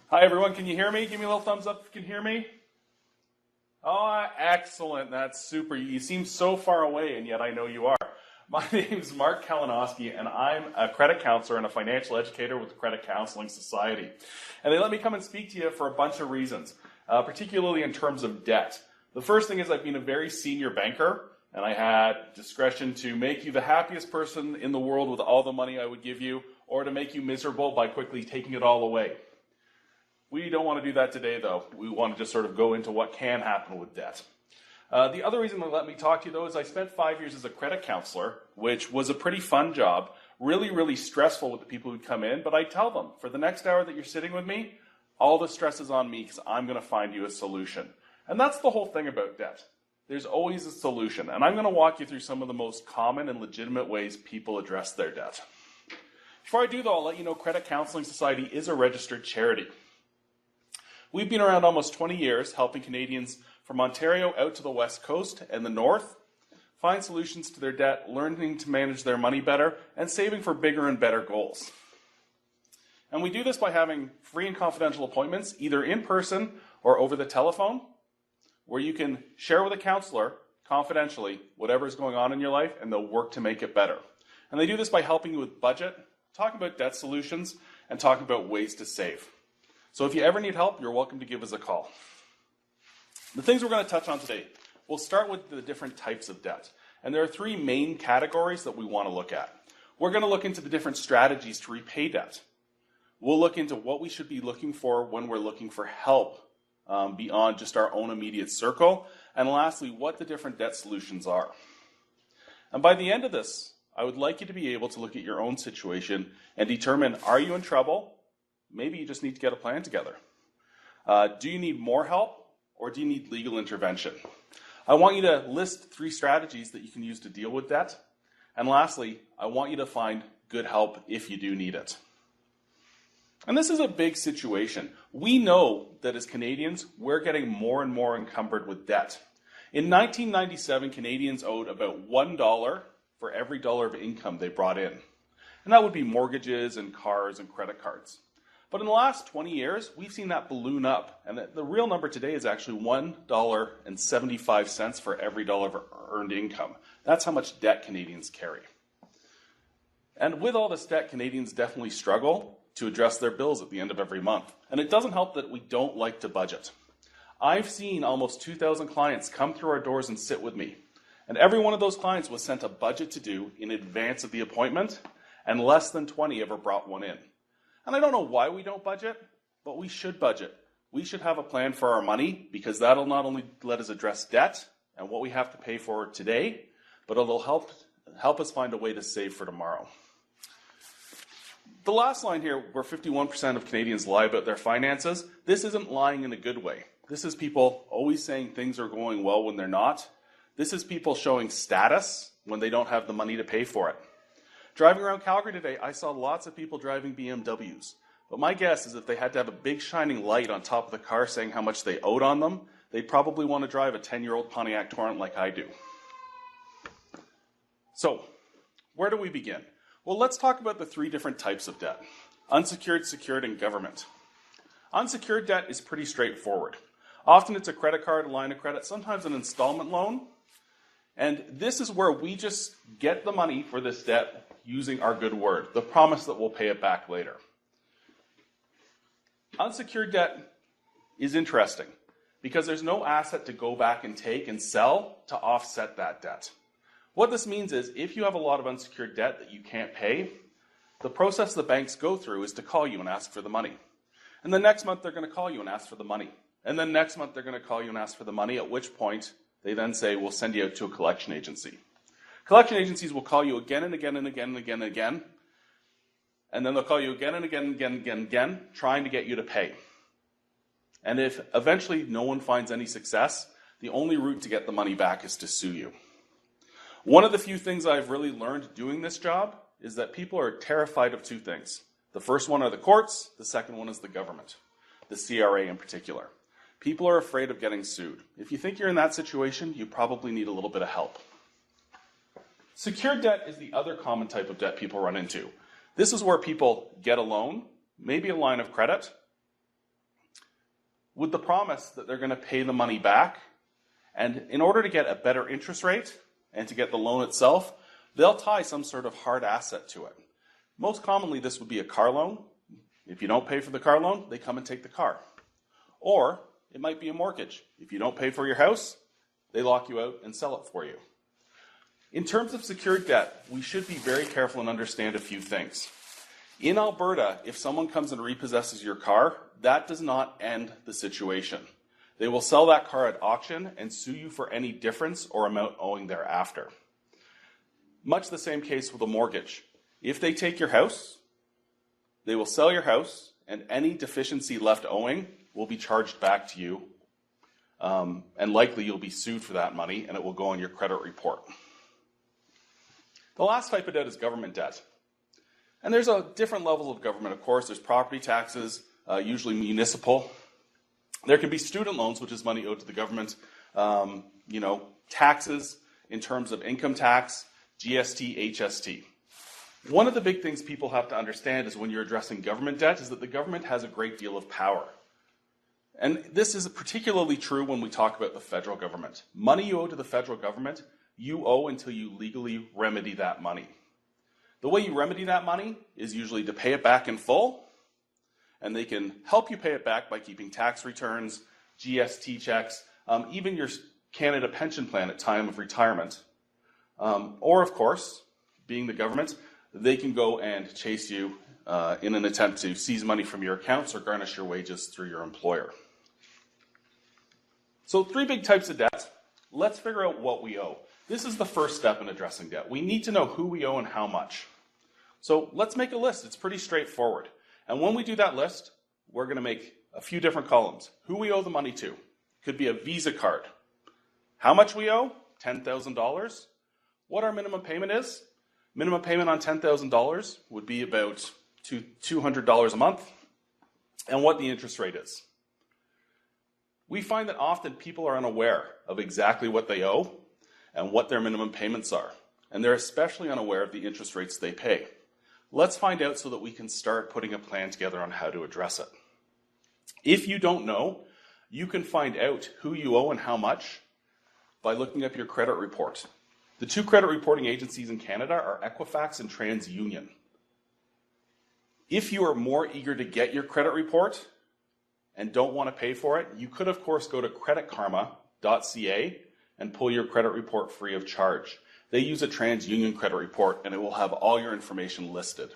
Hi everyone, can you hear me? Give me a little thumbs up if you can hear me. Oh, excellent. That's super. You seem so far away, and yet I know you are. My name is Mark Kalinowski, and I'm a credit counselor and a financial educator with the Credit Counseling Society. And they let me come and speak to you for a bunch of reasons, particularly in terms of debt. The first thing is I've been a very senior banker, and I had discretion to make you the happiest person in the world with all the money I would give you, or to make you miserable by quickly taking it all away. We don't want to do that today, though. We want to just sort of go into what can happen with debt. The other reason they let me talk to you, though, is I spent 5 years as a credit counselor, which was a pretty fun job, really stressful with the people who come in, but I tell them, for the next hour that you're sitting with me, all the stress is on me because I'm going to find you a solution. And that's the whole thing about debt. There's always a solution, and I'm going to walk you through some of the most common and legitimate ways people address their debt. Before I do, though, I'll let you know Credit Counseling Society is a registered charity. We've been around almost 20 years helping Canadians from Ontario out to the West Coast and the North find solutions to their debt, learning to manage their money better, and saving for bigger and better goals. And we do this by having free and confidential appointments, either in person or over the telephone, where you can share with a counselor confidentially whatever is going on in your life, and they'll work to make it better. And they do this by helping you with budget, talking about debt solutions, and talking about ways to save. So if you ever need help, you're welcome to give us a call. The things we're going to touch on today, we'll start with the different types of debt. And there are three main categories that we want to look at. We're going to look into the different strategies to repay debt. We'll look into what we should be looking for when we're looking for help beyond just our own immediate circle. And lastly, what the different debt solutions are. And by the end of this, I would like you to be able to look at your own situation and determine, are you in trouble? Maybe you just need to get a plan together. Do you need more help, or do you need legal intervention? I want you to list 3 strategies that you can use to deal with debt. And lastly, I want you to find good help if you do need it. And this is a big situation. We know that as Canadians, we're getting more and more encumbered with debt. In 1997, Canadians owed about $1 for every dollar of income they brought in. And that would be mortgages and cars and credit cards. But in the last 20 years, we've seen that balloon up. And the real number today is actually $1.75 for every dollar of earned income. That's how much debt Canadians carry. And with all this debt, Canadians definitely struggle to address their bills at the end of every month. And it doesn't help that we don't like to budget. I've seen almost 2,000 clients come through our doors and sit with me. And every one of those clients was sent a budget to do in advance of the appointment, and less than 20 ever brought one in. And I don't know why we don't budget, but we should budget. We should have a plan for our money, because that'll not only let us address debt and what we have to pay for today, but it'll help us find a way to save for tomorrow. The last line here, where 51% of Canadians lie about their finances, this isn't lying in a good way. This is people always saying things are going well when they're not. This is people showing status when they don't have the money to pay for it. Driving around Calgary today, I saw lots of people driving BMWs. But my guess is if they had to have a big shining light on top of the car saying how much they owed on them, they'd probably want to drive a 10-year-old Pontiac Torrent like I do. So, where do we begin? Well, let's talk about the 3 different types of debt. Unsecured, secured, and government. Unsecured debt is pretty straightforward. Often it's a credit card, a line of credit, sometimes an installment loan. And this is where we just get the money for this debt using our good word, the promise that we'll pay it back later. Unsecured debt is interesting because there's no asset to go back and take and sell to offset that debt. What this means is if you have a lot of unsecured debt that you can't pay, the process the banks go through is to call you and ask for the money. And the next month they're going to call you and ask for the money. And then next month they're going to call you and ask for the money, at which point they then say, we'll send you out to a collection agency. Collection agencies will call you again and again and again and again and again. And then they'll call you again and again and again and again and again, trying to get you to pay. And if eventually no one finds any success, the only route to get the money back is to sue you. One of the few things I've really learned doing this job is that people are terrified of 2 things. The first one are the courts, the second one is the government, the CRA in particular. People are afraid of getting sued. If you think you're in that situation, you probably need a little bit of help. Secured debt is the other common type of debt people run into. This is where people get a loan, maybe a line of credit, with the promise that they're going to pay the money back. And in order to get a better interest rate and to get the loan itself, they'll tie some sort of hard asset to it. Most commonly, this would be a car loan. If you don't pay for the car loan, they come and take the car. Or it might be a mortgage. If you don't pay for your house, they lock you out and sell it for you. In terms of secured debt, we should be very careful and understand a few things. In Alberta, if someone comes and repossesses your car, that does not end the situation. They will sell that car at auction and sue you for any difference or amount owing thereafter. Much the same case with a mortgage. If they take your house, they will sell your house, and any deficiency left owing will be charged back to you, and likely you'll be sued for that money, and it will go on your credit report. The last type of debt is government debt. And there's different levels of government, of course. There's property taxes, usually municipal. There can be student loans, which is money owed to the government. Taxes in terms of income tax, GST, HST. One of the big things people have to understand is when you're addressing government debt is that the government has a great deal of power. And this is particularly true when we talk about the federal government. Money you owe to the federal government, you owe until you legally remedy that money. The way you remedy that money is usually to pay it back in full, and they can help you pay it back by keeping tax returns, GST checks, even your Canada pension plan at time of retirement. Or, of course, being the government, they can go and chase you in an attempt to seize money from your accounts or garnish your wages through your employer. So 3 big types of debt. Let's figure out what we owe. This is the first step in addressing debt. We need to know who we owe and how much. So let's make a list. It's pretty straightforward. And when we do that list, we're going to make a few different columns. Who we owe the money to. Could be a Visa card. How much we owe? $10,000. What our minimum payment is? Minimum payment on $10,000 would be about $200 a month. And what the interest rate is. We find that often people are unaware of exactly what they owe and what their minimum payments are. And they're especially unaware of the interest rates they pay. Let's find out so that we can start putting a plan together on how to address it. If you don't know, you can find out who you owe and how much by looking up your credit report. The 2 credit reporting agencies in Canada are Equifax and TransUnion. If you are more eager to get your credit report and don't want to pay for it, you could, of course, go to creditkarma.ca and pull your credit report free of charge. They use a TransUnion credit report, and it will have all your information listed.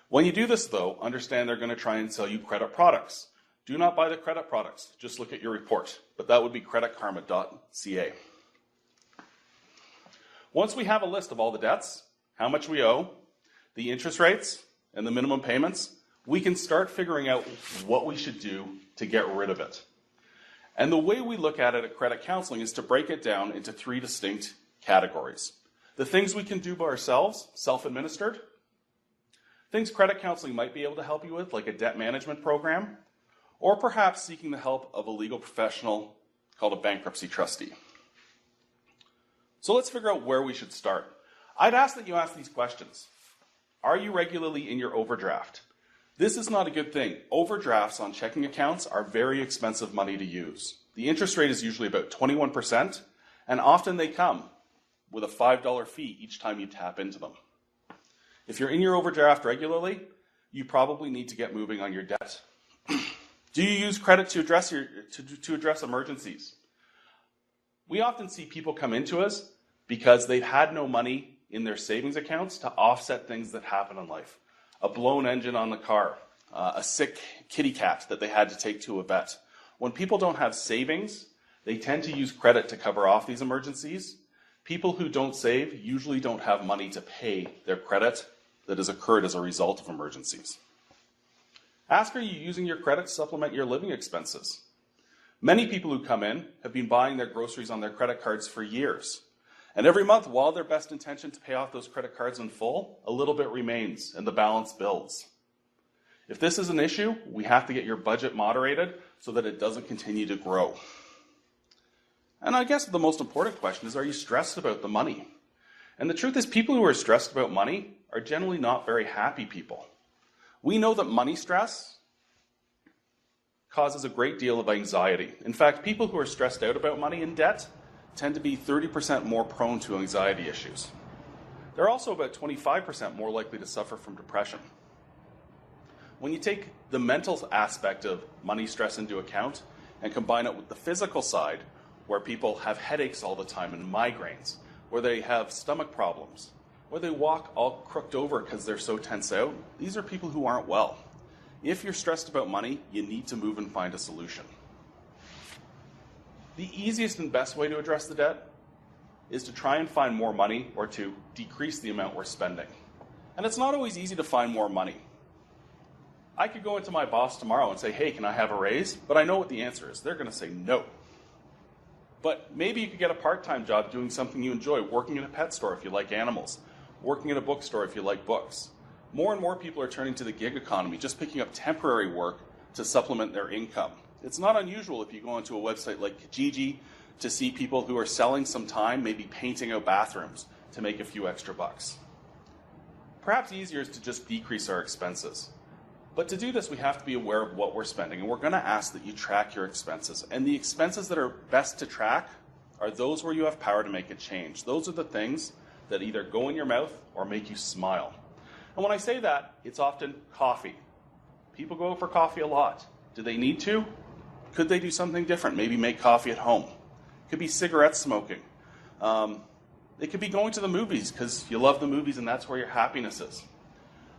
When you do this, though, understand they're going to try and sell you credit products. Do not buy the credit products. Just look at your report. But that would be creditkarma.ca. Once we have a list of all the debts, how much we owe, the interest rates, and the minimum payments, we can start figuring out what we should do to get rid of it. And the way we look at it at credit counseling is to break it down into 3 distinct categories. The things we can do by ourselves, self-administered. Things credit counseling might be able to help you with, like a debt management program, or perhaps seeking the help of a legal professional called a bankruptcy trustee. So let's figure out where we should start. I'd ask that you ask these questions. Are you regularly in your overdraft? This is not a good thing. Overdrafts on checking accounts are very expensive money to use. The interest rate is usually about 21%, and often they come with a $5 fee each time you tap into them. If you're in your overdraft regularly, you probably need to get moving on your debt. Do you use credit to address emergencies? We often see people come into us because they've had no money in their savings accounts to offset things that happen in life. A blown engine on the car, a sick kitty cat that they had to take to a vet. When people don't have savings, they tend to use credit to cover off these emergencies. People who don't save usually don't have money to pay their credit that has occurred as a result of emergencies. Ask, are you using your credit to supplement your living expenses? Many people who come in have been buying their groceries on their credit cards for years. And every month, while their best intention to pay off those credit cards in full, a little bit remains and the balance builds. If this is an issue, we have to get your budget moderated so that it doesn't continue to grow. And I guess the most important question is, are you stressed about the money? And the truth is, people who are stressed about money are generally not very happy people. We know that money stress causes a great deal of anxiety. In fact, people who are stressed out about money and debt tend to be 30% more prone to anxiety issues. They're also about 25% more likely to suffer from depression. When you take the mental aspect of money stress into account and combine it with the physical side, where people have headaches all the time and migraines, where they have stomach problems, where they walk all crooked over because they're so tense out, these are people who aren't well. If you're stressed about money, you need to move and find a solution. The easiest and best way to address the debt is to try and find more money or to decrease the amount we're spending. And it's not always easy to find more money. I could go into my boss tomorrow and say, hey, can I have a raise? But I know what the answer is. They're going to say no. But maybe you could get a part-time job doing something you enjoy, working in a pet store if you like animals, working in a bookstore if you like books. More and more people are turning to the gig economy, just picking up temporary work to supplement their income. It's not unusual if you go onto a website like Kijiji to see people who are selling some time, maybe painting out bathrooms to make a few extra bucks. Perhaps easier is to just decrease our expenses. But to do this, we have to be aware of what we're spending, and we're going to ask that you track your expenses. And the expenses that are best to track are those where you have power to make a change. Those are the things that either go in your mouth or make you smile. And when I say that, it's often coffee. People go out for coffee a lot. Do they need to? Could they do something different? Maybe make coffee at home. It could be cigarette smoking. It could be going to the movies because you love the movies and that's where your happiness is.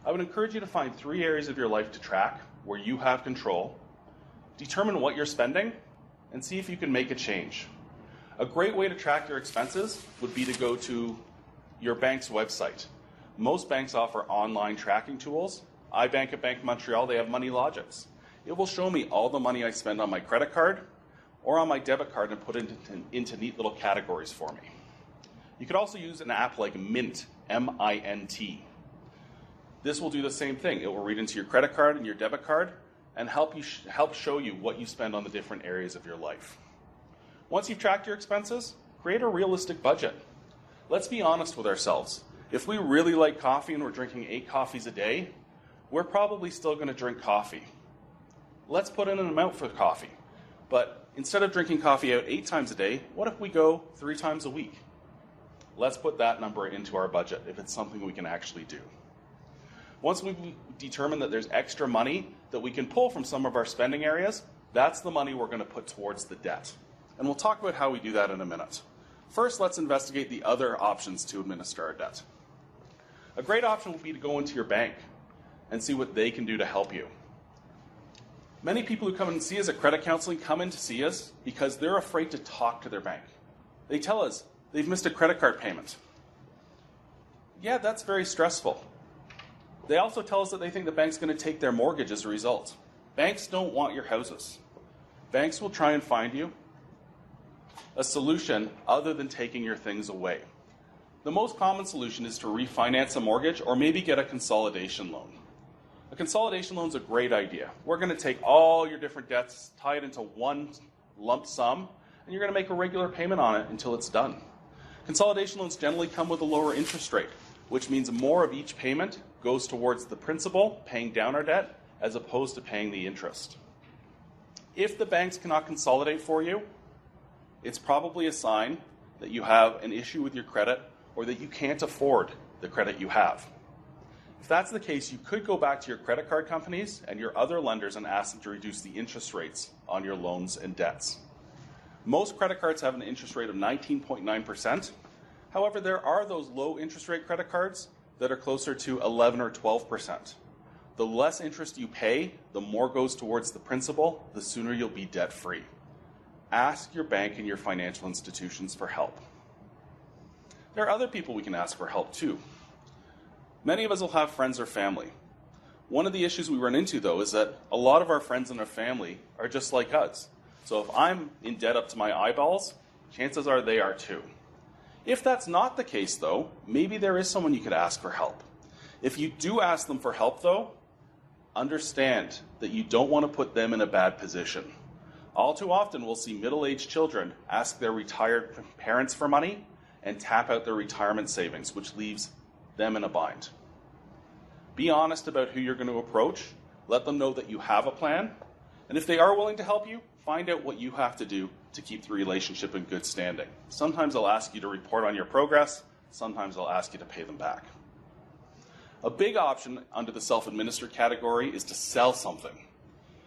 I would encourage you to find 3 areas of your life to track where you have control, determine what you're spending, and see if you can make a change. A great way to track your expenses would be to go to your bank's website. Most banks offer online tracking tools. I bank at Bank Montreal, they have Money Logics. It will show me all the money I spend on my credit card or on my debit card and put it into neat little categories for me. You could also use an app like Mint, M-I-N-T. This will do the same thing. It will read into your credit card and your debit card and help show you what you spend on the different areas of your life. Once you've tracked your expenses, create a realistic budget. Let's be honest with ourselves. If we really like coffee and we're drinking 8 coffees a day, we're probably still going to drink coffee. Let's put in an amount for coffee. But instead of drinking coffee out 8 times a day, what if we go 3 times a week? Let's put that number into our budget if it's something we can actually do. Once we've determined that there's extra money that we can pull from some of our spending areas, that's the money we're going to put towards the debt. And we'll talk about how we do that in a minute. First, let's investigate the other options to administer our debt. A great option would be to go into your bank and see what they can do to help you. Many people who come and see us at credit counseling come in to see us because they're afraid to talk to their bank. They tell us they've missed a credit card payment. Yeah, that's very stressful. They also tell us that they think the bank's going to take their mortgage as a result. Banks don't want your houses. Banks will try and find you a solution other than taking your things away. The most common solution is to refinance a mortgage or maybe get a consolidation loan. A consolidation loan is a great idea. We're going to take all your different debts, tie it into one lump sum, and you're going to make a regular payment on it until it's done. Consolidation loans generally come with a lower interest rate, which means more of each payment goes towards the principal, paying down our debt, as opposed to paying the interest. If the banks cannot consolidate for you, it's probably a sign that you have an issue with your credit or that you can't afford the credit you have. If that's the case, you could go back to your credit card companies and your other lenders and ask them to reduce the interest rates on your loans and debts. Most credit cards have an interest rate of 19.9%. However, there are those low interest rate credit cards that are closer to 11 or 12%. The less interest you pay, the more goes towards the principal, the sooner you'll be debt-free. Ask your bank and your financial institutions for help. There are other people we can ask for help too. Many of us will have friends or family. One of the issues we run into, though, is that a lot of our friends and our family are just like us. So if I'm in debt up to my eyeballs, chances are they are too. If that's not the case, though, maybe there is someone you could ask for help. If you do ask them for help, though, understand that you don't want to put them in a bad position. All too often, we'll see middle-aged children ask their retired parents for money and tap out their retirement savings, which leaves them in a bind. Be honest about who you're going to approach. Let them know that you have a plan. And if they are willing to help you, find out what you have to do to keep the relationship in good standing. Sometimes they'll ask you to report on your progress. Sometimes they'll ask you to pay them back. A big option under the self-administered category is to sell something.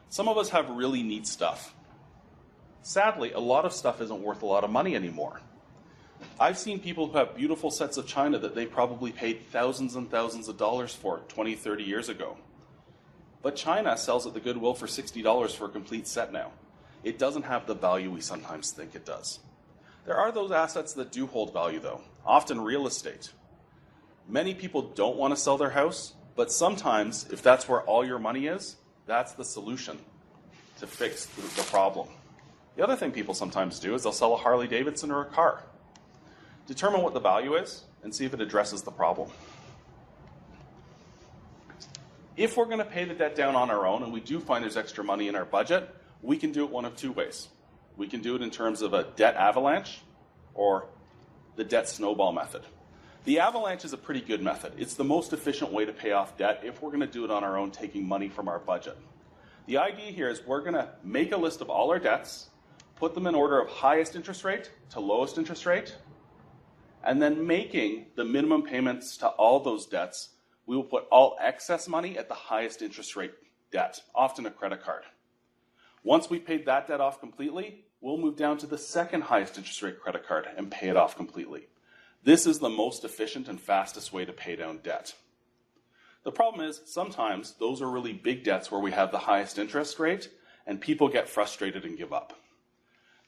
Some of us have really neat stuff. Sadly, a lot of stuff isn't worth a lot of money anymore. I've seen people who have beautiful sets of china that they probably paid thousands and thousands of dollars for 20, 30 years ago. But china sells at the Goodwill for $60 for a complete set now. It doesn't have the value we sometimes think it does. There are those assets that do hold value, though, often real estate. Many people don't want to sell their house, but sometimes, if that's where all your money is, that's the solution to fix the problem. The other thing people sometimes do is they'll sell a Harley Davidson or a car. Determine what the value is and see if it addresses the problem. If we're going to pay the debt down on our own and we do find there's extra money in our budget, we can do it one of two ways. We can do it in terms of a debt avalanche or the debt snowball method. The avalanche is a pretty good method. It's the most efficient way to pay off debt if we're going to do it on our own, taking money from our budget. The idea here is we're going to make a list of all our debts, put them in order of highest interest rate to lowest interest rate, and then making the minimum payments to all those debts. We will put all excess money at the highest interest rate debt, often a credit card. Once we've paid that debt off completely, we'll move down to the second highest interest rate credit card and pay it off completely. This is the most efficient and fastest way to pay down debt. The problem is sometimes those are really big debts where we have the highest interest rate and people get frustrated and give up.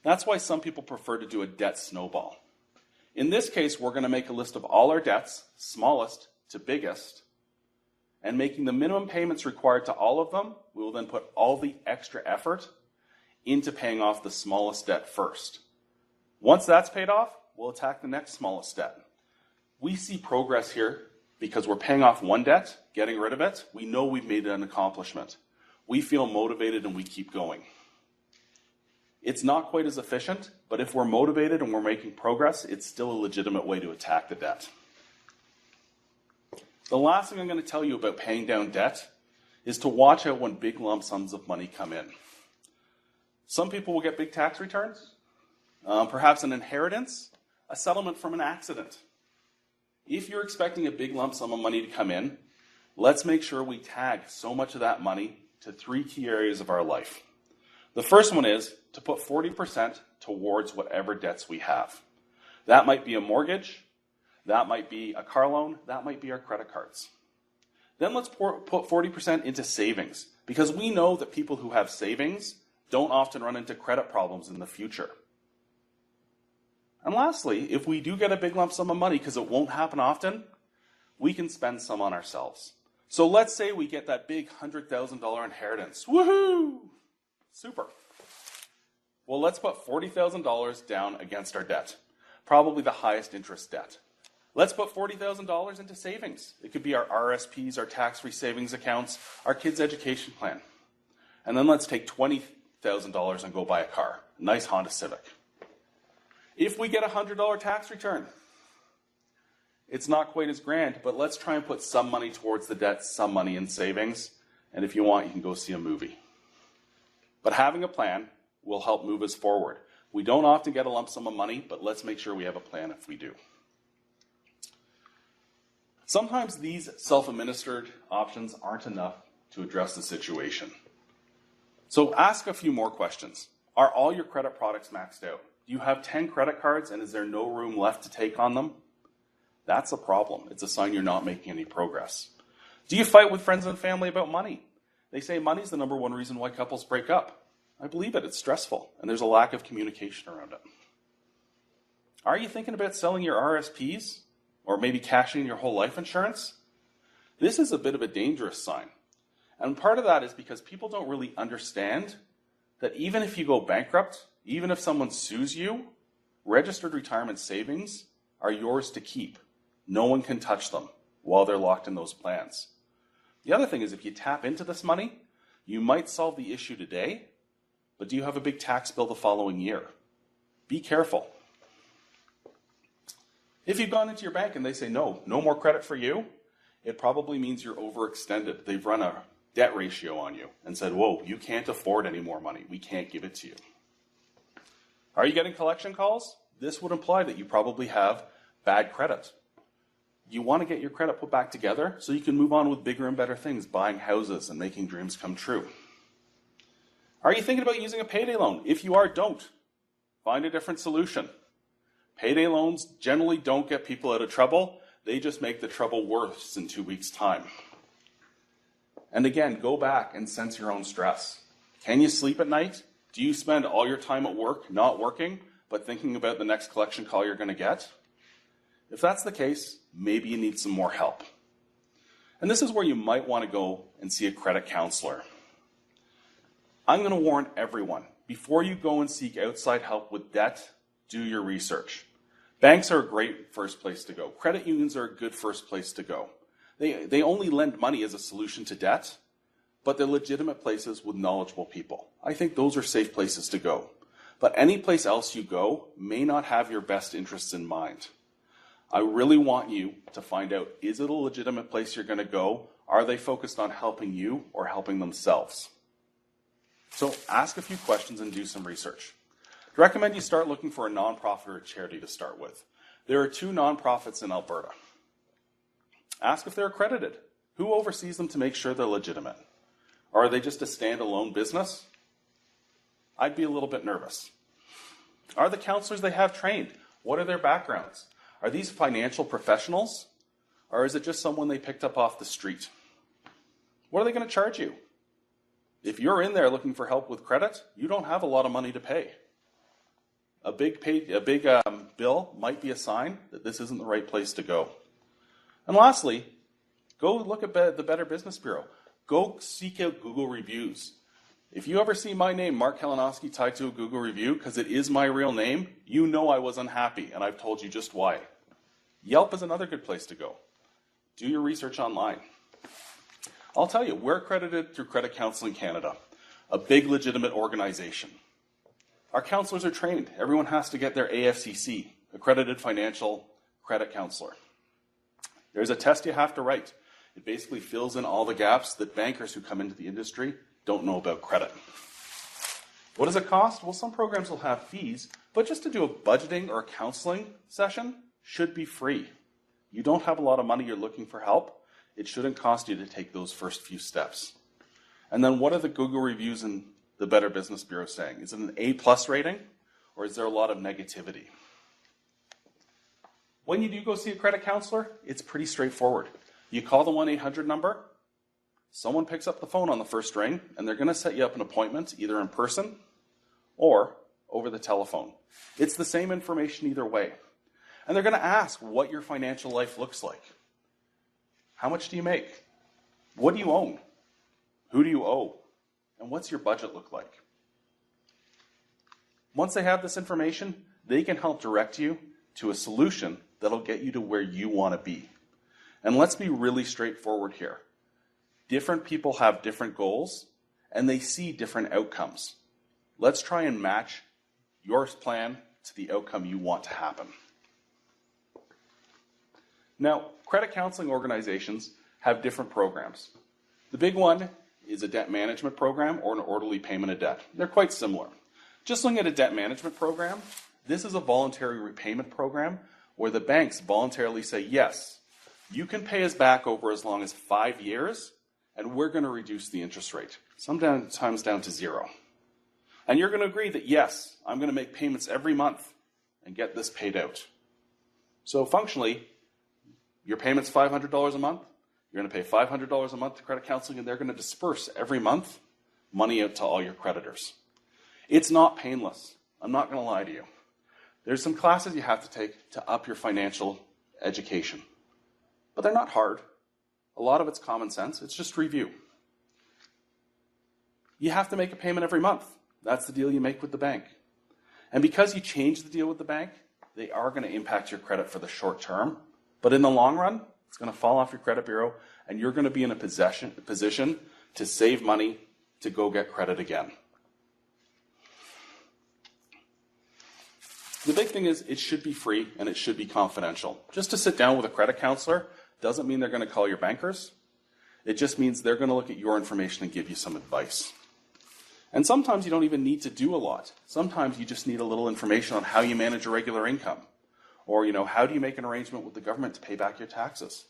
That's why some people prefer to do a debt snowball. In this case, we're going to make a list of all our debts, smallest to biggest, and making the minimum payments required to all of them, we will then put all the extra effort into paying off the smallest debt first. Once that's paid off, we'll attack the next smallest debt. We see progress here because we're paying off one debt, getting rid of it. We know we've made an accomplishment. We feel motivated and we keep going. It's not quite as efficient, but if we're motivated and we're making progress, it's still a legitimate way to attack the debt. The last thing I'm going to tell you about paying down debt is to watch out when big lump sums of money come in. Some people will get big tax returns, perhaps an inheritance, a settlement from an accident. If you're expecting a big lump sum of money to come in, let's make sure we tag so much of that money to 3 key areas of our life. The first one is to put 40% towards whatever debts we have. That might be a mortgage, that might be a car loan, that might be our credit cards. Then let's put 40% into savings, because we know that people who have savings don't often run into credit problems in the future. And lastly, if we do get a big lump sum of money, because it won't happen often, we can spend some on ourselves. So let's say we get that big $100,000 inheritance. Woohoo! Super. Well, let's put $40,000 down against our debt, probably the highest interest debt. Let's put $40,000 into savings. It could be our RSPs, our tax-free savings accounts, our kids' education plan. And then let's take $20,000 and go buy a car, a nice Honda Civic. If we get a $100 tax return, it's not quite as grand, but let's try and put some money towards the debt, some money in savings, and if you want, you can go see a movie. But having a plan will help move us forward. We don't often get a lump sum of money, but let's make sure we have a plan if we do. Sometimes these self-administered options aren't enough to address the situation. So ask a few more questions. Are all your credit products maxed out? Do you have 10 credit cards and is there no room left to take on them? That's a problem. It's a sign you're not making any progress. Do you fight with friends and family about money? They say money's the number one reason why couples break up. I believe it. It's stressful and there's a lack of communication around it. Are you thinking about selling your RSPs or maybe cashing in your whole life insurance? This is a bit of a dangerous sign. And part of that is because people don't really understand that even if you go bankrupt, even if someone sues you, registered retirement savings are yours to keep. No one can touch them while they're locked in those plans. The other thing is if you tap into this money, you might solve the issue today, but do you have a big tax bill the following year? Be careful. If you've gone into your bank and they say, no more credit for you, it probably means you're overextended. They've run a debt ratio on you and said, whoa, you can't afford any more money. We can't give it to you. Are you getting collection calls? This would imply that you probably have bad credit. You want to get your credit put back together so you can move on with bigger and better things, buying houses and making dreams come true. Are you thinking about using a payday loan? If you are, don't. Find a different solution. Payday loans generally don't get people out of trouble. They just make the trouble worse in 2 weeks' time. And again, go back and sense your own stress. Can you sleep at night? Do you spend all your time at work not working, but thinking about the next collection call you're going to get? If that's the case, maybe you need some more help. And this is where you might want to go and see a credit counselor. I'm going to warn everyone, before you go and seek outside help with debt, do your research. Banks are a great first place to go. Credit unions are a good first place to go. They only lend money as a solution to debt, but they're legitimate places with knowledgeable people. I think those are safe places to go. But any place else you go may not have your best interests in mind. I really want you to find out, is it a legitimate place you're going to go? Are they focused on helping you or helping themselves? So ask a few questions and do some research. I recommend you start looking for a nonprofit or a charity to start with. There are 2 nonprofits in Alberta. Ask if they're accredited. Who oversees them to make sure they're legitimate? Or are they just a standalone business? I'd be a little bit nervous. Are the counselors they have trained? What are their backgrounds? Are these financial professionals? Or is it just someone they picked up off the street? What are they going to charge you? If you're in there looking for help with credit, you don't have a lot of money to pay. A big bill might be a sign that this isn't the right place to go. And lastly, go look at the Better Business Bureau. Go seek out Google reviews. If you ever see my name, Mark Kalinowski, tied to a Google review, because it is my real name, you know I was unhappy, and I've told you just why. Yelp is another good place to go. Do your research online. I'll tell you, we're accredited through Credit Counselling Canada, a big legitimate organization. Our counselors are trained. Everyone has to get their AFCC, Accredited Financial Credit Counselor. There's a test you have to write. It basically fills in all the gaps that bankers who come into the industry don't know about credit. What does it cost? Well, some programs will have fees, but just to do a budgeting or a counseling session should be free. You don't have a lot of money, you're looking for help, it shouldn't cost you to take those first few steps. And then what are the Google reviews and the Better Business Bureau saying? Is it an A+ rating, or is there a lot of negativity? When you do go see a credit counselor, it's pretty straightforward. You call the 1-800 number, someone picks up the phone on the first ring, and they're going to set you up an appointment, either in person or over the telephone. It's the same information either way. And they're going to ask what your financial life looks like. How much do you make? What do you own? Who do you owe? And what's your budget look like? Once they have this information, they can help direct you to a solution that'll get you to where you want to be. And let's be really straightforward here. Different people have different goals, and they see different outcomes. Let's try and match your plan to the outcome you want to happen. Now, credit counseling organizations have different programs. The big one is a debt management program or an orderly payment of debt. They're quite similar. Just looking at a debt management program, this is a voluntary repayment program where the banks voluntarily say, yes, you can pay us back over as long as 5 years, and we're going to reduce the interest rate, sometimes down to 0. And you're going to agree that, yes, I'm going to make payments every month and get this paid out. So functionally, your payment's $500 a month, you're going to pay $500 a month to credit counseling, and they're going to disperse every month money out to all your creditors. It's not painless. I'm not going to lie to you. There's some classes you have to take to up your financial education. But they're not hard. A lot of it's common sense. It's just review. You have to make a payment every month. That's the deal you make with the bank. And because you change the deal with the bank, they are going to impact your credit for the short term. But in the long run, it's going to fall off your credit bureau, and you're going to be in a position to save money to go get credit again. The big thing is it should be free and it should be confidential. Just to sit down with a credit counselor doesn't mean they're going to call your bankers. It just means they're going to look at your information and give you some advice. And sometimes you don't even need to do a lot. Sometimes you just need a little information on how you manage your regular income. Or, how do you make an arrangement with the government to pay back your taxes?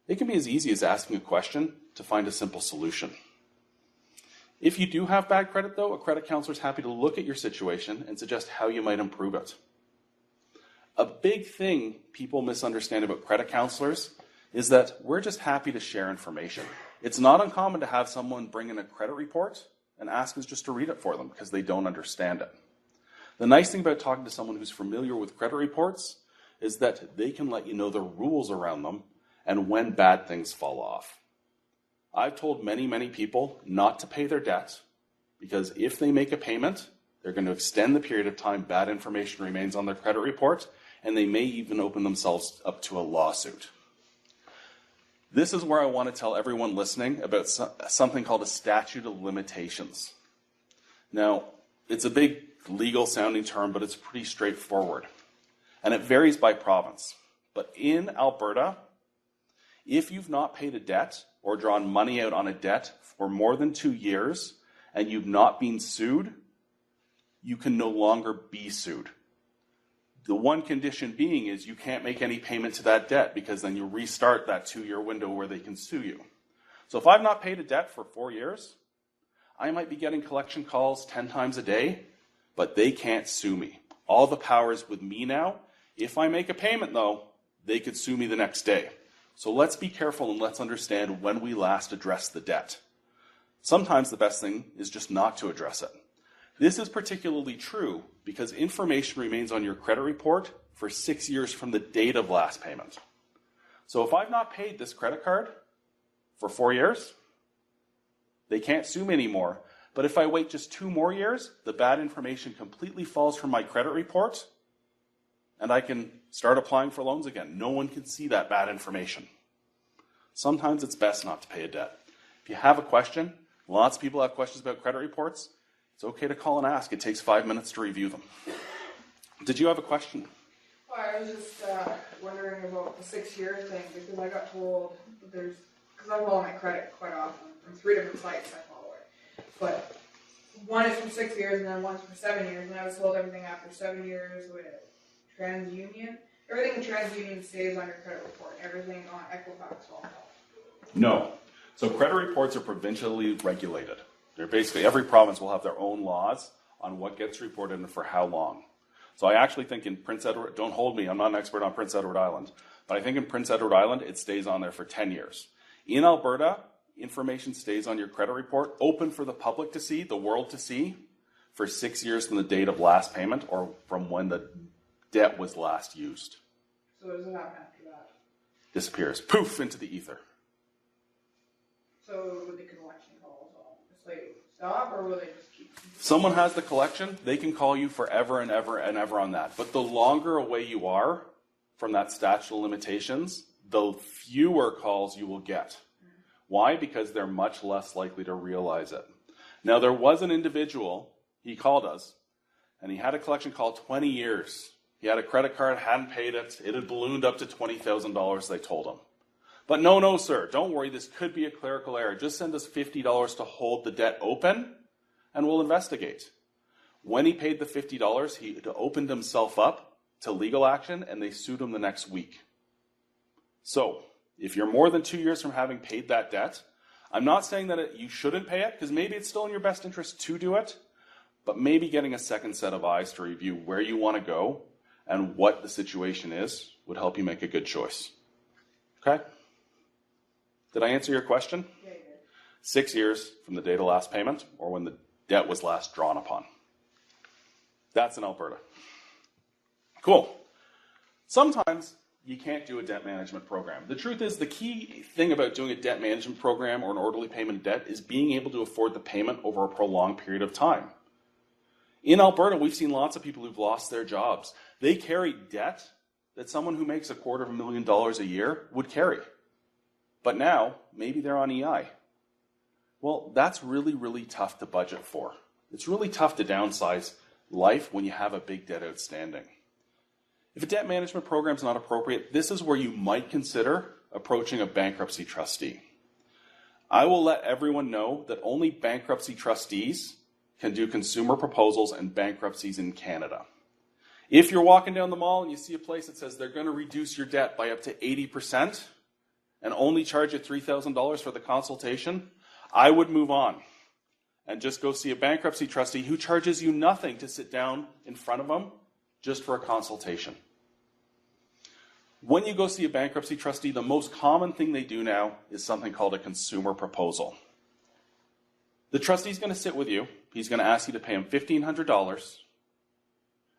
It can be as easy as asking a question to find a simple solution. If you do have bad credit, though, a credit counselor is happy to look at your situation and suggest how you might improve it. A big thing people misunderstand about credit counselors is that we're just happy to share information. It's not uncommon to have someone bring in a credit report and ask us just to read it for them because they don't understand it. The nice thing about talking to someone who's familiar with credit reports is that they can let you know the rules around them and when bad things fall off. I've told many, many people not to pay their debt because if they make a payment, they're going to extend the period of time bad information remains on their credit report, and they may even open themselves up to a lawsuit. This is where I want to tell everyone listening about something called a statute of limitations. Now, it's a big legal sounding term, but it's pretty straightforward. And it varies by province. But in Alberta, if you've not paid a debt or drawn money out on a debt for more than 2 years and you've not been sued, you can no longer be sued. The one condition being is you can't make any payment to that debt because then you restart that 2-year window where they can sue you. So if I've not paid a debt for 4 years, I might be getting collection calls 10 times a day, but they can't sue me. All the power is with me now. If I make a payment, though, they could sue me the next day. So let's be careful and let's understand when we last addressed the debt. Sometimes the best thing is just not to address it. This is particularly true because information remains on your credit report for 6 years from the date of last payment. So if I've not paid this credit card for 4 years, they can't sue me anymore. But if I wait just 2 more years, the bad information completely falls from my credit report and I can start applying for loans again. No one can see that bad information. Sometimes it's best not to pay a debt. If you have a question, lots of people have questions about credit reports, it's okay to call and ask. It takes 5 minutes to review them. Did you have a question? Well, I was just wondering about the 6-year thing because I got told because I follow my credit quite often from 3 different sites I follow it. But one is for 6 years and then one's for 7 years, and I was told everything after 7 years with TransUnion. Everything in TransUnion stays on your credit report. Everything on Equifax falls off. No. So credit reports are provincially regulated. They're basically, every province will have their own laws on what gets reported and for how long. So I actually think in Prince Edward, don't hold me, I'm not an expert on Prince Edward Island, but I think in Prince Edward Island, it stays on there for 10 years. In Alberta, information stays on your credit report, open for the public to see, the world to see, for 6 years from the date of last payment or from when the debt was last used. So what does it happen after that? Disappears. Poof, into the ether. So would the collection calls all just like stop, or will they just keep? Someone has the collection, they can call you forever and ever and ever on that. But the longer away you are from that statute of limitations, the fewer calls you will get. Why? Because they're much less likely to realize it. Now, there was an individual, he called us, and he had a collection call 20 years. He had a credit card, hadn't paid it. It had ballooned up to $20,000, they told him. But no, sir, don't worry, this could be a clerical error. Just send us $50 to hold the debt open, and we'll investigate. When he paid the $50, he opened himself up to legal action, and they sued him the next week. So, if you're more than 2 years from having paid that debt, I'm not saying that you shouldn't pay it, because maybe it's still in your best interest to do it, but maybe getting a second set of eyes to review where you want to go and what the situation is would help you make a good choice. Okay? Did I answer your question? Yeah, you did. 6 years from the date of last payment or when the debt was last drawn upon. That's in Alberta. Cool. Sometimes you can't do a debt management program. The truth is, the key thing about doing a debt management program or an orderly payment of debt is being able to afford the payment over a prolonged period of time. In Alberta, we've seen lots of people who've lost their jobs. They carry debt that someone who makes $250,000 a year would carry. But now, maybe they're on EI. Well, that's really, really tough to budget for. It's really tough to downsize life when you have a big debt outstanding. If a debt management program is not appropriate, this is where you might consider approaching a bankruptcy trustee. I will let everyone know that only bankruptcy trustees can do consumer proposals and bankruptcies in Canada. If you're walking down the mall and you see a place that says they're going to reduce your debt by up to 80% and only charge you $3,000 for the consultation, I would move on and just go see a bankruptcy trustee who charges you nothing to sit down in front of them just for a consultation. When you go see a bankruptcy trustee, the most common thing they do now is something called a consumer proposal. The trustee's going to sit with you. He's going to ask you to pay him $1,500,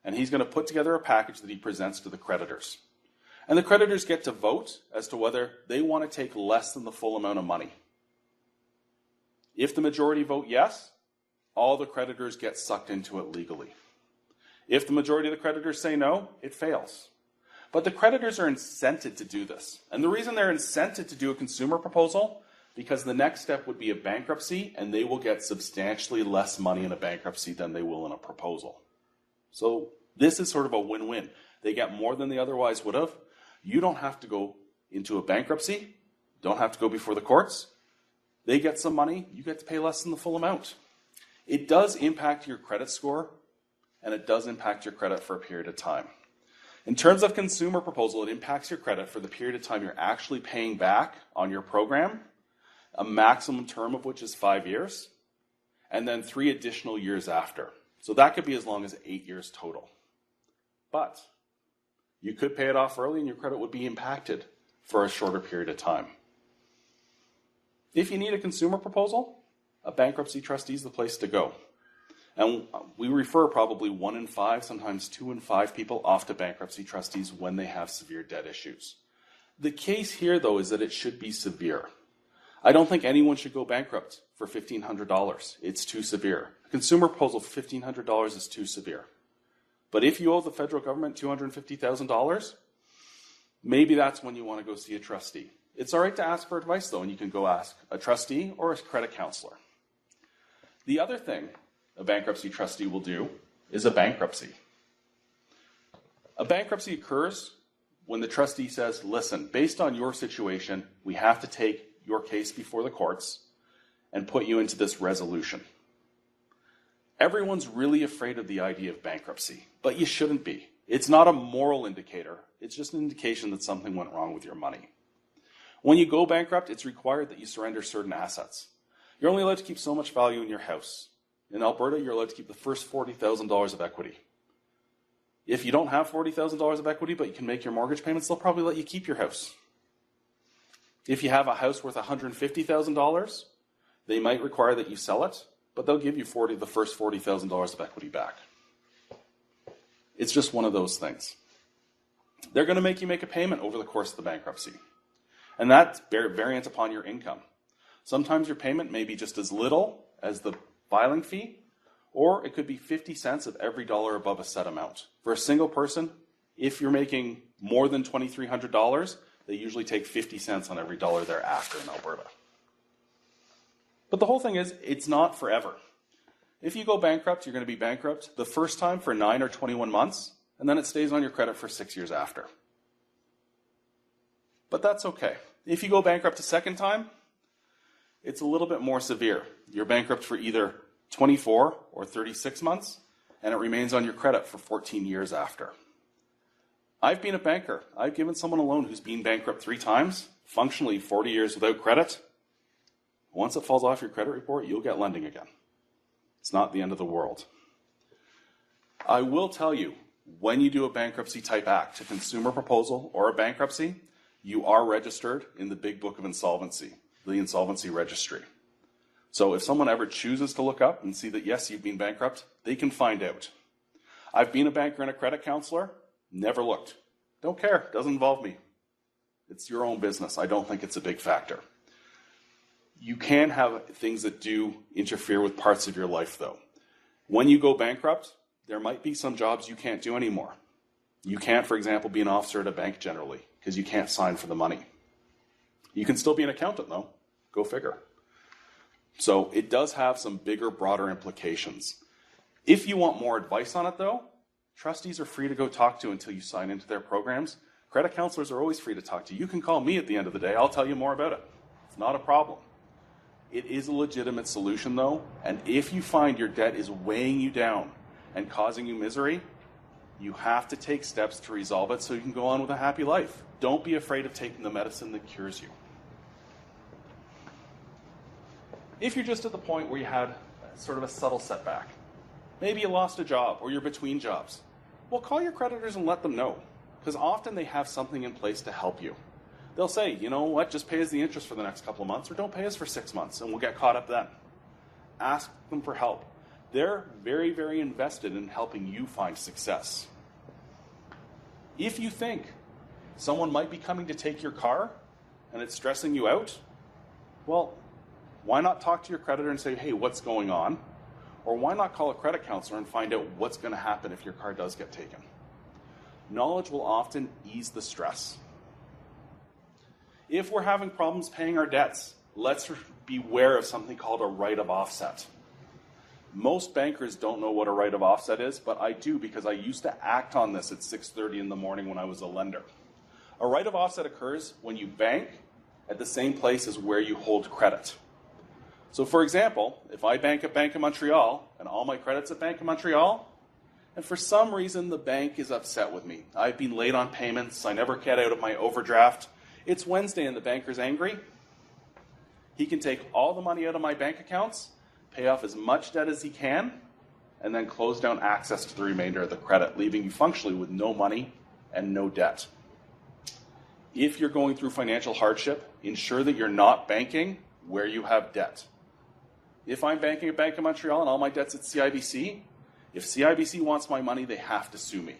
and he's going to put together a package that he presents to the creditors. And the creditors get to vote as to whether they want to take less than the full amount of money. If the majority vote yes, all the creditors get sucked into it legally. If the majority of the creditors say no, it fails. But the creditors are incented to do this. And the reason they're incented to do a consumer proposal, because the next step would be a bankruptcy, and they will get substantially less money in a bankruptcy than they will in a proposal. So this is sort of a win-win. They get more than they otherwise would have. You don't have to go into a bankruptcy, don't have to go before the courts. They get some money, you get to pay less than the full amount. It does impact your credit score, and it does impact your credit for a period of time. In terms of consumer proposal, it impacts your credit for the period of time you're actually paying back on your program, a maximum term of which is 5 years, and then 3 additional years after. So that could be as long as 8 years total. But you could pay it off early and your credit would be impacted for a shorter period of time. If you need a consumer proposal, a bankruptcy trustee is the place to go. And we refer probably 1 in 5, sometimes 2 in 5 people off to bankruptcy trustees when they have severe debt issues. The case here, though, is that it should be severe. I don't think anyone should go bankrupt for $1,500. It's too severe. A consumer proposal for $1,500 is too severe. But if you owe the federal government $250,000, maybe that's when you want to go see a trustee. It's all right to ask for advice, though, and you can go ask a trustee or a credit counselor. The other thing a bankruptcy trustee will do is a bankruptcy. A bankruptcy occurs when the trustee says, listen, based on your situation, we have to take your case before the courts and put you into this resolution. Everyone's really afraid of the idea of bankruptcy, but you shouldn't be. It's not a moral indicator. It's just an indication that something went wrong with your money. When you go bankrupt, it's required that you surrender certain assets. You're only allowed to keep so much value in your house. In Alberta, you're allowed to keep the first $40,000 of equity. If you don't have $40,000 of equity, but you can make your mortgage payments, they'll probably let you keep your house. If you have a house worth $150,000, they might require that you sell it, but they'll give you the first $40,000 of equity back. It's just one of those things. They're going to make you make a payment over the course of the bankruptcy. And that's variant upon your income. Sometimes your payment may be just as little as the filing fee, or it could be 50 cents of every dollar above a set amount. For a single person, if you're making more than $2,300, they usually take 50 cents on every dollar thereafter in Alberta. But the whole thing is, it's not forever. If you go bankrupt, you're going to be bankrupt the first time for 9 or 21 months, and then it stays on your credit for 6 years after. But that's okay. If you go bankrupt a second time, it's a little bit more severe. You're bankrupt for either 24 or 36 months, and it remains on your credit for 14 years after. I've been a banker. I've given someone a loan who's been bankrupt 3 times, functionally 40 years without credit. Once it falls off your credit report, you'll get lending again. It's not the end of the world. I will tell you, when you do a bankruptcy type act, a consumer proposal or a bankruptcy, you are registered in the big book of insolvency, the insolvency registry. So if someone ever chooses to look up and see that, yes, you've been bankrupt, they can find out. I've been a banker and a credit counselor, never looked. Don't care, doesn't involve me. It's your own business. I don't think it's a big factor. You can have things that do interfere with parts of your life, though. When you go bankrupt, there might be some jobs you can't do anymore. You can't, for example, be an officer at a bank generally, because you can't sign for the money. You can still be an accountant, though. Go figure. So it does have some bigger, broader implications. If you want more advice on it, though, trustees are free to go talk to until you sign into their programs. Credit counselors are always free to talk to. You can call me at the end of the day. I'll tell you more about it. It's not a problem. It is a legitimate solution though, and if you find your debt is weighing you down and causing you misery, you have to take steps to resolve it so you can go on with a happy life. Don't be afraid of taking the medicine that cures you. If you're just at the point where you had sort of a subtle setback, maybe you lost a job or you're between jobs, well, call your creditors and let them know, because often they have something in place to help you. They'll say, you know what, just pay us the interest for the next couple of months, or don't pay us for 6 months, and we'll get caught up then. Ask them for help. They're very, very invested in helping you find success. If you think someone might be coming to take your car and it's stressing you out, well, why not talk to your creditor and say, hey, what's going on? Or why not call a credit counselor and find out what's going to happen if your car does get taken? Knowledge will often ease the stress. If we're having problems paying our debts, let's beware of something called a right of offset. Most bankers don't know what a right of offset is, but I do because I used to act on this at 6:30 in the morning when I was a lender. A right of offset occurs when you bank at the same place as where you hold credit. So for example, if I bank at Bank of Montreal and all my credit's at Bank of Montreal, and for some reason the bank is upset with me, I've been late on payments, I never get out of my overdraft, it's Wednesday and the banker's angry, he can take all the money out of my bank accounts, pay off as much debt as he can, and then close down access to the remainder of the credit, leaving you functionally with no money and no debt. If you're going through financial hardship, ensure that you're not banking where you have debt. If I'm banking at Bank of Montreal and all my debt's at CIBC, if CIBC wants my money, they have to sue me.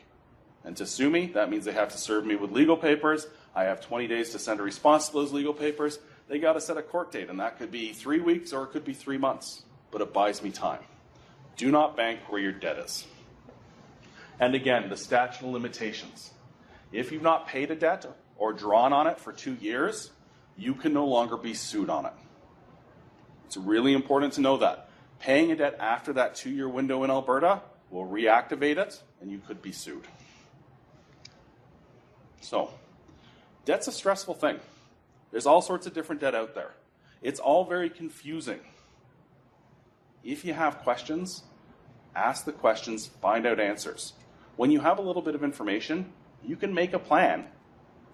And to sue me, that means they have to serve me with legal papers. I have 20 days to send a response to those legal papers. They got to set a court date, and that could be 3 weeks or it could be 3 months, but it buys me time. Do not bank where your debt is. And again, the statute of limitations. If you've not paid a debt or drawn on it for 2 years, you can no longer be sued on it. It's really important to know that. Paying a debt after that 2-year window in Alberta will reactivate it, and you could be sued. So, debt's a stressful thing. There's all sorts of different debt out there. It's all very confusing. If you have questions, ask the questions, find out answers. When you have a little bit of information, you can make a plan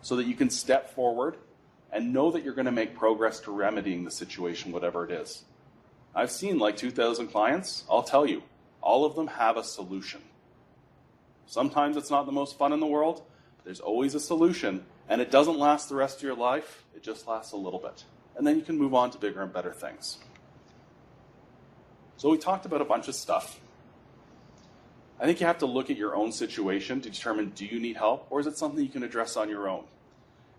so that you can step forward and know that you're going to make progress to remedying the situation, whatever it is. I've seen like 2,000 clients. I'll tell you, all of them have a solution. Sometimes it's not the most fun in the world. There's always a solution, and it doesn't last the rest of your life. It just lasts a little bit. And then you can move on to bigger and better things. So we talked about a bunch of stuff. I think you have to look at your own situation to determine, do you need help, or is it something you can address on your own?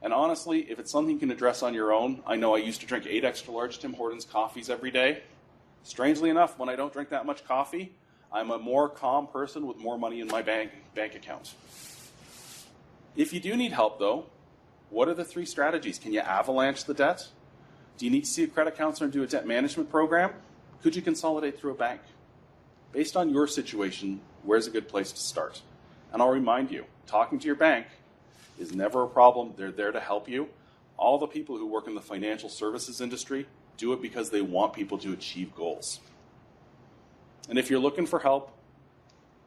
And honestly, if it's something you can address on your own, I know I used to drink 8 extra large Tim Hortons coffees every day. Strangely enough, when I don't drink that much coffee, I'm a more calm person with more money in my bank account. If you do need help, though, what are the 3 strategies? Can you avalanche the debt? Do you need to see a credit counselor and do a debt management program? Could you consolidate through a bank? Based on your situation, where's a good place to start? And I'll remind you, talking to your bank is never a problem. They're there to help you. All the people who work in the financial services industry do it because they want people to achieve goals. And if you're looking for help,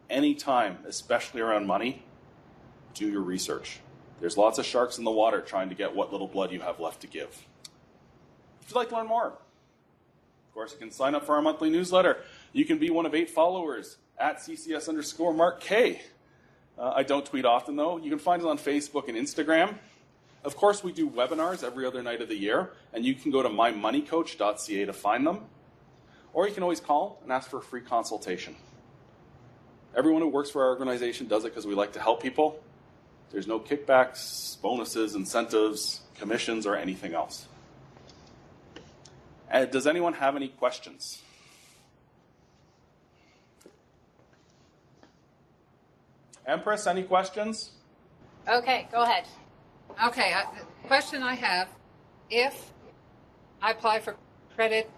anytime, especially around money, do your research. There's lots of sharks in the water trying to get what little blood you have left to give. If you'd like to learn more, of course, you can sign up for our monthly newsletter. You can be one of 8 followers at CCS_Mark K. I don't tweet often, though. You can find us on Facebook and Instagram. Of course, we do webinars every other night of the year, and you can go to mymoneycoach.ca to find them. Or you can always call and ask for a free consultation. Everyone who works for our organization does it because we like to help people. There's no kickbacks, bonuses, incentives, commissions, or anything else. And does anyone have any questions? Empress, any questions? Okay, go ahead. Okay, the question I have, if I apply for credit,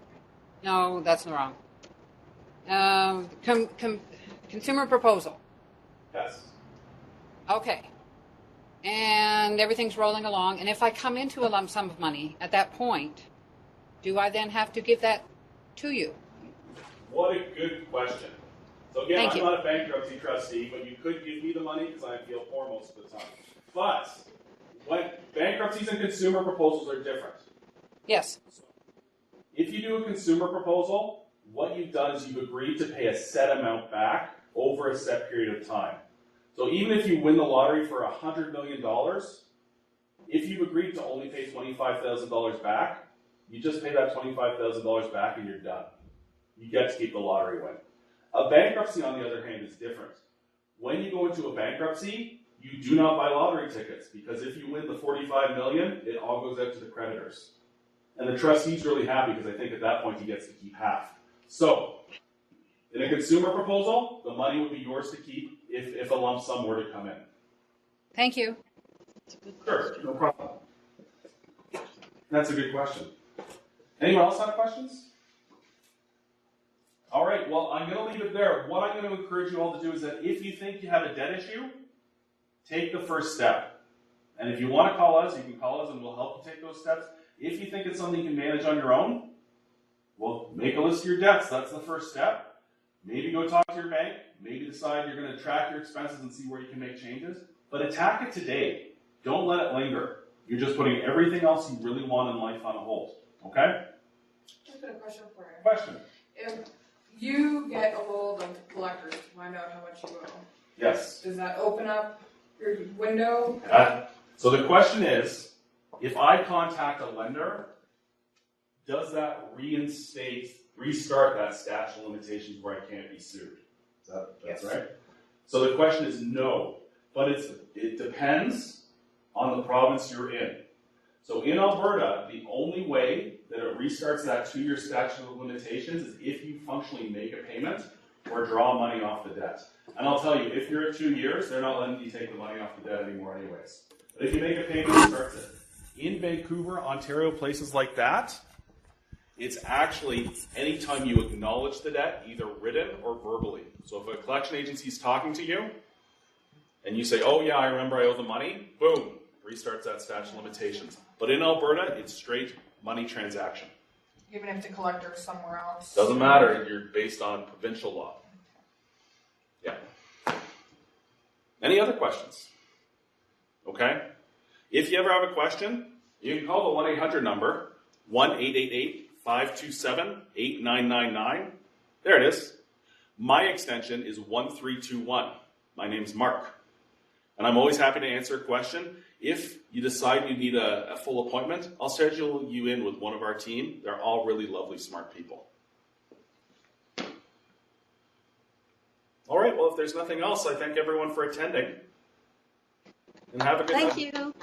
no, that's wrong. Consumer proposal. Yes. Okay. And everything's rolling along, and if I come into a lump sum of money at that point, do I then have to give that to you? What a good question. So again, Thank I'm you. not a bankruptcy trustee, but you could give me the money because I feel poor most of the time. But when bankruptcies and consumer proposals are different. Yes. If you do a consumer proposal, what you've done is you've agreed to pay a set amount back over a set period of time. So even if you win the lottery for $100 million, if you've agreed to only pay $25,000 back, you just pay that $25,000 back and you're done. You get to keep the lottery win. A bankruptcy, on the other hand, is different. When you go into a bankruptcy, you do not buy lottery tickets because if you win the $45 million, it all goes out to the creditors. And the trustee's really happy because I think at that point he gets to keep half. So, in a consumer proposal, the money would be yours to keep if a lump sum were to come in. Thank you. Sure, no problem. That's a good question. Anyone else have questions? All right, well, I'm going to leave it there. What I'm going to encourage you all to do is that if you think you have a debt issue, take the first step. And if you want to call us, you can call us and we'll help you take those steps. If you think it's something you can manage on your own, well, make a list of your debts. That's the first step. Maybe go talk to your bank. Maybe decide you're going to track your expenses and see where you can make changes. But attack it today. Don't let it linger. You're just putting everything else you really want in life on hold. Okay? I've got a question for you. Question? If you get a hold of collectors to find out how much you owe, Yes. does that open up your window? So the question is, if I contact a lender, does that restart that statute of limitations where I can't be sued? That's Yes. right? So the question is no, but it depends on the province you're in. So in Alberta, the only way that it restarts that 2-year statute of limitations is if you functionally make a payment or draw money off the debt. And I'll tell you, if you're at 2 years, they're not letting you take the money off the debt anymore anyways. But if you make a payment, it starts it. In Vancouver, Ontario, places like that, it's actually anytime you acknowledge the debt, either written or verbally. So if a collection agency is talking to you, and you say, oh yeah, I remember I owe the money, boom, restarts that statute of limitations. But in Alberta, it's straight money transaction. Even if the collector is somewhere else? Doesn't matter, you're based on provincial law. Yeah. Any other questions? Okay. If you ever have a question, you can call the 1-800 number, 1-888-527-8999. There it is. My extension is 1321. My name's Mark. And I'm always happy to answer a question. If you decide you need a full appointment, I'll schedule you in with one of our team. They're all really lovely, smart people. All right, well, if there's nothing else, I thank everyone for attending. And have a good night. Thank you.